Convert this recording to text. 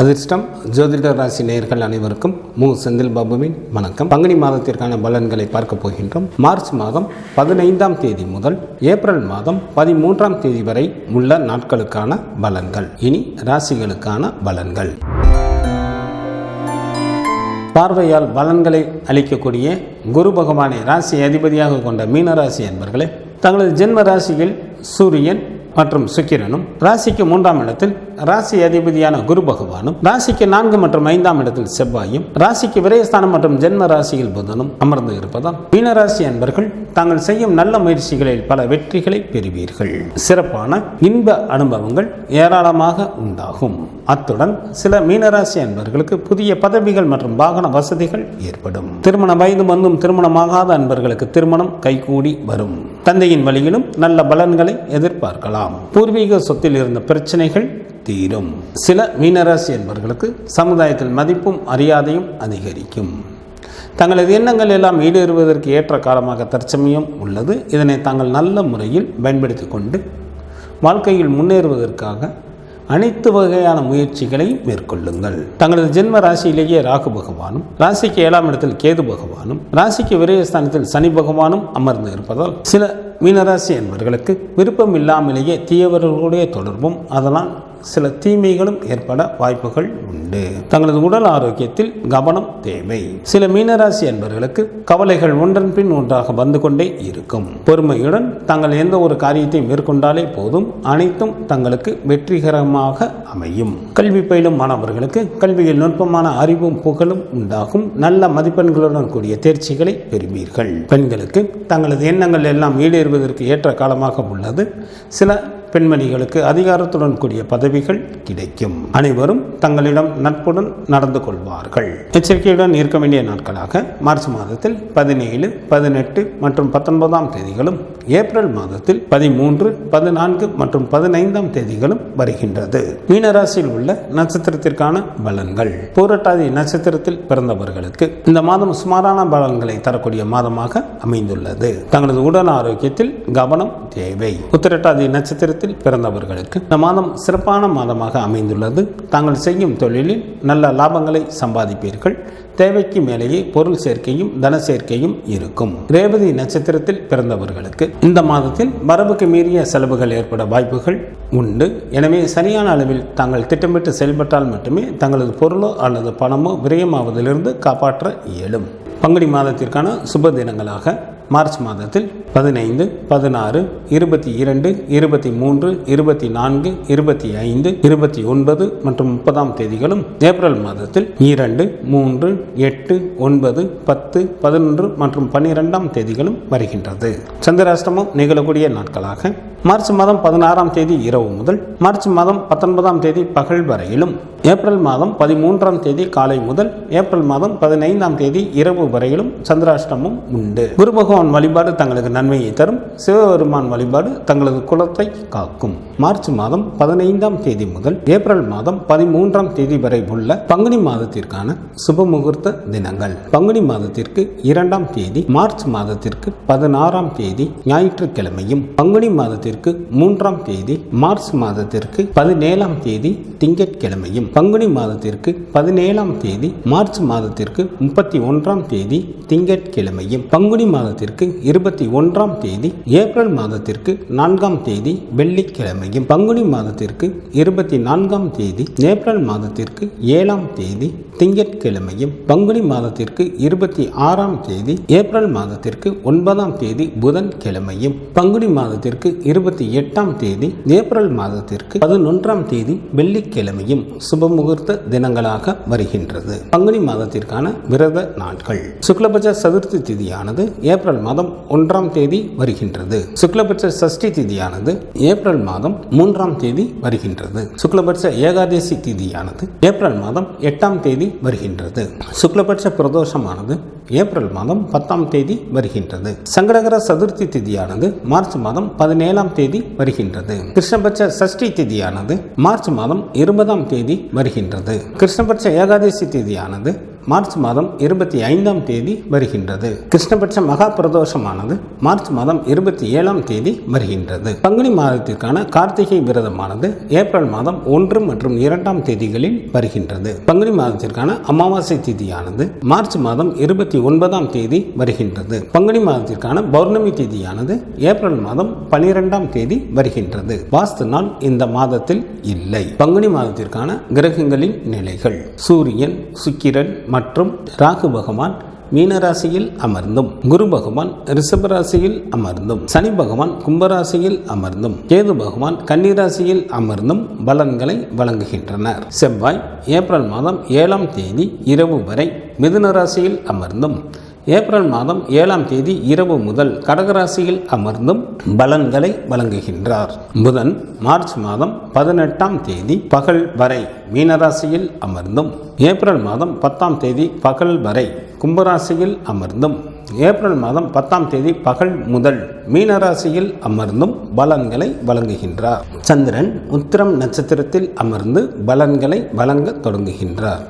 அதிர்ஷ்டம் ஜோதிட ராசி நேயர்கள் அனைவருக்கும் செந்தில் பாபுவின் வணக்கம். பங்குனி மாதத்திற்கான பலன்களை பார்க்க போகின்றோம். மார்ச் மாதம் 15ஆம் தேதி முதல் ஏப்ரல் மாதம் 13ஆம் தேதி வரை உள்ள நாட்களுக்கான பலன்கள். இனி ராசிகளுக்கான பலன்கள். பார்வையால் பலன்களை அளிக்கக்கூடிய குரு பகவானை ராசி அதிபதியாக கொண்ட மீனராசி என்பர்களே, தங்களது ஜென்ம ராசியில் சூரியன் மற்றும் சுக்கிரனும், ராசிக்கு 3ஆம் இடத்தில் ராசி அதிபதியான குரு பகவானும், ராசிக்கு 4 மற்றும் 5ஆம் இடத்தில் செவ்வாயும், ராசிக்கு விரயஸ்தானம் மற்றும் ஜென்ம ராசியில் புதனும் அமர்ந்து இருப்பதால் மீனராசி என்பர்கள் தாங்கள் செய்யும் நல்ல முயற்சிகளில் பல வெற்றிகளை பெறுவீர்கள். சிறப்பான இன்ப அனுபவங்கள் ஏராளமாக உண்டாகும். அத்துடன் சில மீனராசி அன்பர்களுக்கு புதிய பதவிகள் மற்றும் வாகன வசதிகள் ஏற்படும். திருமண வயது வந்தும் திருமணமாகாத அன்பர்களுக்கு திருமணம் கைகூடி வரும். தந்தையின் வழியிலும் நல்ல பலன்களை எதிர்பார்க்கலாம். பூர்வீக சொத்தில் இருந்த பிரச்சனைகள் தீரும். சில மீனராசி என்பர்களுக்கு சமுதாயத்தில் மதிப்பும் மரியாதையும் அதிகரிக்கும். தங்களது எண்ணங்கள் எல்லாம் ஈடேறுவதற்கு ஏற்ற காலமாக தற்சமயம் உள்ளது. இதனை தாங்கள் நல்ல முறையில் பயன்படுத்தி கொண்டு வாழ்க்கையில் முன்னேறுவதற்காக அனைத்து வகையான முயற்சிகளையும் மேற்கொள்ளுங்கள். தங்களது ஜென்ம ராசியிலேயே ராகு பகவானும், ராசிக்கு 7ஆம் இடத்தில் கேது பகவானும், ராசிக்கு விரயஸ்தானத்தில் சனி பகவானும் அமர்ந்து இருப்பதால் சில மீனராசி என்பவர்களுக்கு விருப்பம் இல்லாமலேயே தீயவர்களுடைய தொடர்பும், அதனால் சில தீமைகளும் ஏற்பட வாய்ப்புகள் உண்டு. தங்களது உடல் ஆரோக்கியத்தில் கவனம் தேவை. சில மீனராசி என்பவர்களுக்கு கவலைகள் ஒன்றன் பின் ஒன்றாக வந்து கொண்டே இருக்கும். பொறுமையுடன் தாங்கள் எந்த ஒரு காரியத்தை மேற்கொண்டாலே போதும், அனைத்தும் தங்களுக்கு வெற்றிகரமாக அமையும். கல்வி பயிலும் மாணவர்களுக்கு கல்வியில் நுட்பமான அறிவும் புகழும் உண்டாகும். நல்ல மதிப்பெண்களுடன் கூடிய தேர்ச்சிகளை பெறுவீர்கள். பெண்களுக்கு தங்களது எண்ணங்கள் எல்லாம் ஈடேறுவதற்கு ஏற்ற காலமாக உள்ளது. சில பெண்மணிகளுக்கு அதிகாரத்துடன் கூடிய பதவிகள் கிடைக்கும். அனைவரும் தங்களிடம் நட்புடன் நடந்து கொள்வார்கள். எச்சரிக்கையுடன் இருக்க வேண்டிய நாட்களாக மார்ச் மாதத்தில் 17, 18 மற்றும் 19ஆம் தேதிகளும், ஏப்ரல் மாதத்தில் 13, 14 மற்றும் 15ஆம் தேதிகளும் வருகின்றது. மீனராசியில் உள்ள நட்சத்திரத்திற்கான பலன்கள். பூரட்டாதி நட்சத்திரத்தில் பிறந்தவர்களுக்கு இந்த மாதம் சுமாரான பலன்களை தரக்கூடிய மாதமாக அமைந்துள்ளது. தங்களது உடல் ஆரோக்கியத்தில் கவனம் தேவை. உத்திரட்டாதி நட்சத்திரத்தில் பிறந்தவர்களுக்கு இந்த மாதம் சிறப்பான மாதமாக அமைந்துள்ளது. தாங்கள் செய்யும் தொழிலில் நல்ல லாபங்களை சம்பாதிப்பீர்கள். தேவைக்கு மேலேயே பொருள் சேர்க்கையும் தன சேர்க்கையும் இருக்கும். ரேவதி நட்சத்திரத்தில் பிறந்தவர்களுக்கு இந்த மாதத்தில் வரவுக்கு மீறிய செலவுகள் ஏற்பட வாய்ப்புகள் உண்டு. எனவே சரியான அளவில் தாங்கள் திட்டமிட்டு செயல்பட்டால் மட்டுமே தங்களது பொருளோ அல்லது பணமோ விரயமாவதிலிருந்து காப்பாற்ற இயலும். பங்குனி மாதத்திற்கான சுப தினங்களாக மார்ச் மாதத்தில் 15, 16, 22, 23, 24, 25, 29 மற்றும் 30ஆம் தேதிகளும், ஏப்ரல் மாதத்தில் 2, 3, 8, 9, 10, 11 மற்றும் 12ஆம் தேதிகளும் வருகின்றது. சந்திராஷ்டமம் நிகழக்கூடிய நாட்களாக மார்ச் மாதம் 16ஆம் தேதி இரவு முதல் மார்ச் மாதம் 19ஆம் தேதி பகல் வரையிலும், ஏப்ரல் மாதம் 13ஆம் தேதி காலை முதல் ஏப்ரல் மாதம் 15ஆம் தேதி இரவு வரையிலும் சந்திராஷ்டமம் உண்டு. குரு பகவான் வழிபாடு தங்களுக்கு நன்மையை தரும். சிவபெருமான் வழிபாடு தங்களது குலத்தை காக்கும். மார்ச் மாதம் 15ஆம் தேதி முதல் ஏப்ரல் மாதம் 13ஆம் தேதி வரை உள்ள பங்குனி மாதத்திற்கான சுப முகூர்த்த தினங்கள். பங்குனி மாதத்திற்கு 2ஆம் தேதி மார்ச் மாதத்திற்கு 16ஆம் தேதி ஞாயிற்றுக்கிழமையும், பங்குனி மாதத்திற்கு 3ஆம் தேதி மார்ச் மாதத்திற்கு 17ஆம் தேதி திங்கட்கிழமையும், பங்குனி மாதத்திற்கு 17ஆம் தேதி மார்ச் மாதத்திற்கு 31ஆம் தேதி திங்கட்கிழமையும், பங்குனி மாதத்திற்கு 21ஆம் தேதி ஏப்ரல் மாதத்திற்கு 4ஆம் தேதி வெள்ளிக்கிழமையும், பங்குனி மாதத்திற்கு 24ஆம் தேதி ஏப்ரல் மாதத்திற்கு 7ஆம் தேதி திங்கட்கிழமையும், பங்குனி மாதத்திற்கு 26ஆம் தேதி ஏப்ரல் மாதத்திற்கு 9ஆம் தேதி புதன்கிழமையும், பங்குனி மாதத்திற்கு 28ஆம் தேதி ஏப்ரல் மாதத்திற்கு 11ஆம் தேதி வெள்ளிக்கிழமையும் சுப முகூர்த்த தினங்களாக வருகின்றது. பங்குனி மாதத்திற்கான விரத நாட்கள். சுக்லபட்ச சதுர்த்தி திதியானது ஏப்ரல் மாதம் 1ஆம் தேதி வருகின்றது. சுக்லபட்ச சஷ்டி திதியானது ஏப்ரல் மாதம் 3ஆம் தேதி வருகின்றது. சுக்லபட்ச ஏகாதசி திதியானது ஏப்ரல் மாதம் 8ஆம் தேதி வருகின்றது. சுக்லபட்ச பிரதோஷமானது ஏப்ரல் மாதம் 10ஆம் தேதி வருகின்றது. சங்கடகர சதுர்த்தி திதியானது மார்ச் மாதம் 17ஆம் தேதி வருகின்றது. கிருஷ்ணபட்ச சஷ்டி திதியானது மார்ச் மாதம் 20ஆம் தேதி வருகின்றது. கிருஷ்ணபட்ச ஏகாதசி திதியானது மார்ச் மாதம் 25ஆம் தேதி வருகின்றது. கிருஷ்ணபட்ச மகா பிரதோஷமானது மார்ச் மாதம் 27ஆம் தேதி வருகின்றது. பங்குனி மாதத்திற்கான கார்த்திகை விரதமானது ஏப்ரல் மாதம் 1 மற்றும் 2ஆம் தேதிகளில் வருகின்றது. பங்குனி மாதத்திற்கான அமாவாசை திதியானது மார்ச் மாதம் 29ஆம் தேதி வருகின்றது. பங்குனி மாதத்திற்கான பௌர்ணமி திதியானது ஏப்ரல் மாதம் 12ஆம் தேதி வருகின்றது. வாஸ்து நாள் இந்த மாதத்தில் இல்லை. பங்குனி மாதத்திற்கான கிரகங்களின் நிலைகள்: சூரியன், சுக்கிரன் மற்றும் ராகு பகவான் மீனராசியில் அமர்ந்தும், குரு பகவான் ரிஷபராசியில் அமர்ந்தும், சனி பகவான் கும்பராசியில் அமர்ந்தும், கேது பகவான் கன்னிராசியில் அமர்ந்தும் பலன்களை வழங்குகின்றனர். செவ்வாய் ஏப்ரல் மாதம் 7ஆம் தேதி இரவு வரை மிதுன ராசியில் அமர்ந்தும், ஏப்ரல் மாதம் 7ஆம் தேதி இரவு முதல் கடகராசியில் அமர்ந்தும் பலன்களை வழங்குகின்றார். புதன் மார்ச் மாதம் 18ஆம் தேதி பகல் வரை மீனராசியில் அமர்ந்தும், ஏப்ரல் மாதம் 10ஆம் தேதி பகல் வரை கும்பராசியில் அமர்ந்தும், ஏப்ரல் மாதம் 10ஆம் தேதி பகல் முதல் மீனராசியில் அமர்ந்தும் பலன்களை வழங்குகின்றார். சந்திரன் உத்திரம் நட்சத்திரத்தில் அமர்ந்து பலன்களை வழங்க தொடங்குகின்றார்.